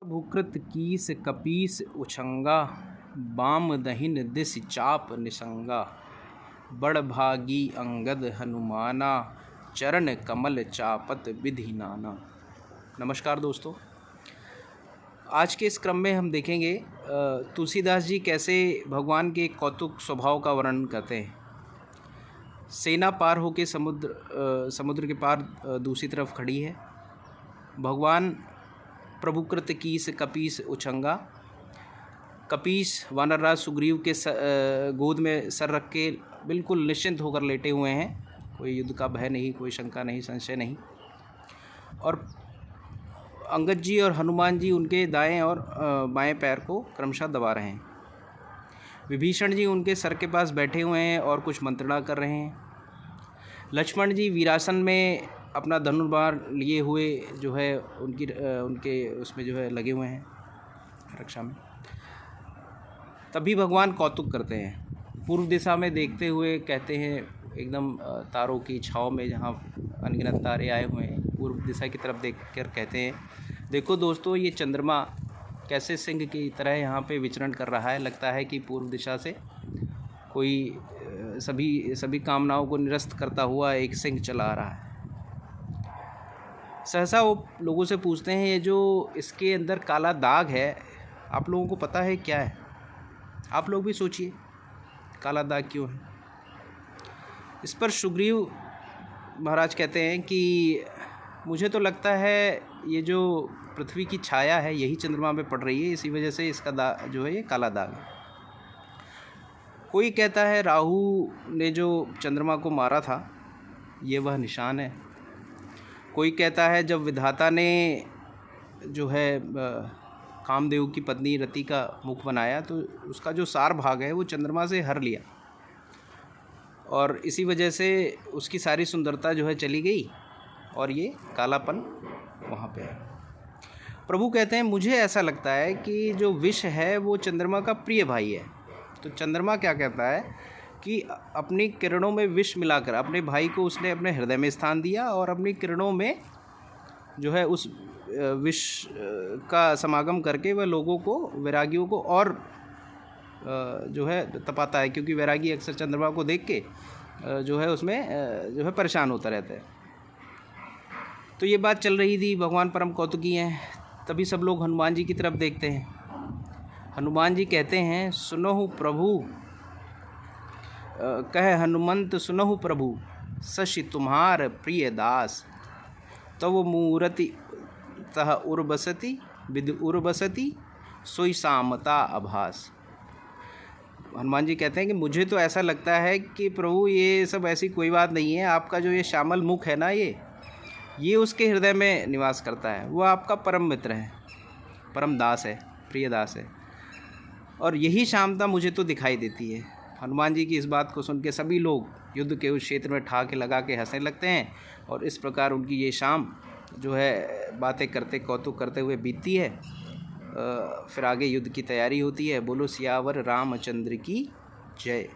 भूकृत keys कपीस उछंगा, balm Dahin this चाप निसंगा। बड़ भागी अंगद हनुमाना, चरण कमल चापत विधि नाना। नमस्कार दोस्तों, आज के इस क्रम में हम देखेंगे तुलसीदास जी कैसे भगवान के कौतुक स्वभाव का वर्णन करते हैं। सेना पार होके समुद्र के पार दूसरी तरफ खड़ी है। भगवान प्रभुकृत कीस कपीस उछंगा। कपीस वानरराज सुग्रीव के गोद में सर रख के बिल्कुल निश्चिंत होकर लेटे हुए हैं। कोई युद्ध का भय नहीं, कोई शंका नहीं, संशय नहीं। और अंगद जी और हनुमान जी उनके दाएं और बाएं पैर को क्रमशः दबा रहे हैं। विभीषण जी उनके सर के पास बैठे हुए हैं और कुछ मंत्रणा कर रहे हैं। लक्ष्मण जी वीरासन में अपना धनुर्बाण लिए हुए जो है उनके उसमें जो है लगे हुए हैं रक्षा में। तभी भगवान कौतुक करते हैं। पूर्व दिशा में देखते हुए कहते हैं, एकदम तारों की छाँव में जहाँ अनगिनत तारे आए हुए हैं, पूर्व दिशा की तरफ देखकर कहते हैं, देखो दोस्तों, ये चंद्रमा कैसे सिंह की तरह यहाँ पे विचरण कर रहा है। लगता है कि पूर्व दिशा से कोई सभी कामनाओं को निरस्त करता हुआ एक सिंह चला रहा है। सहसा वो लोगों से पूछते हैं, ये जो इसके अंदर काला दाग है, आप लोगों को पता है क्या है? आप लोग भी सोचिए, काला दाग क्यों है? इस पर सुग्रीव महाराज कहते हैं कि मुझे तो लगता है ये जो पृथ्वी की छाया है यही चंद्रमा पे पड़ रही है, इसी वजह से इसका दाग जो है ये काला दाग है। कोई कहता है राहु ने जो चंद्रमा को मारा था ये वह निशान है। कोई कहता है जब विधाता ने जो है कामदेव की पत्नी रति का मुख बनाया तो उसका जो सार भाग है वो चंद्रमा से हर लिया और इसी वजह से उसकी सारी सुंदरता जो है चली गई और ये कालापन वहाँ पे है। प्रभु कहते हैं, मुझे ऐसा लगता है कि जो विष है वो चंद्रमा का प्रिय भाई है। तो चंद्रमा क्या कहता है कि अपनी किरणों में विष मिलाकर अपने भाई को उसने अपने हृदय में स्थान दिया और अपनी किरणों में जो है उस विष का समागम करके वह लोगों को, वैरागियों को और जो है तपाता है, क्योंकि वैरागी अक्सर चंद्रमा को देख के जो है उसमें जो है परेशान होता रहता है। तो ये बात चल रही थी, भगवान परम कौतुकी हैं। तभी सब लोग हनुमान जी की तरफ देखते हैं। हनुमान जी कहते हैं, सुनहु प्रभु कह हनुमंत सुनहु प्रभु, शशि तुम्हार प्रिय दास। तव मूरति तह उर्बसति विद उर्बसति, सोई सामता आभास। हनुमान जी कहते हैं कि मुझे तो ऐसा लगता है कि प्रभु ये सब ऐसी कोई बात नहीं है। आपका जो ये श्यामल मुख है ना, ये उसके हृदय में निवास करता है। वो आपका परम मित्र है, परम दास है, प्रिय दास है। और यही शामता मुझे तो दिखाई देती है। हनुमान जी की इस बात को सुन के सभी लोग युद्ध के उस क्षेत्र में ठहाके लगा के हंसने लगते हैं और इस प्रकार उनकी ये शाम जो है बातें करते, कौतुक करते हुए बीतती है। फिर आगे युद्ध की तैयारी होती है। बोलो सियावर रामचंद्र की जय।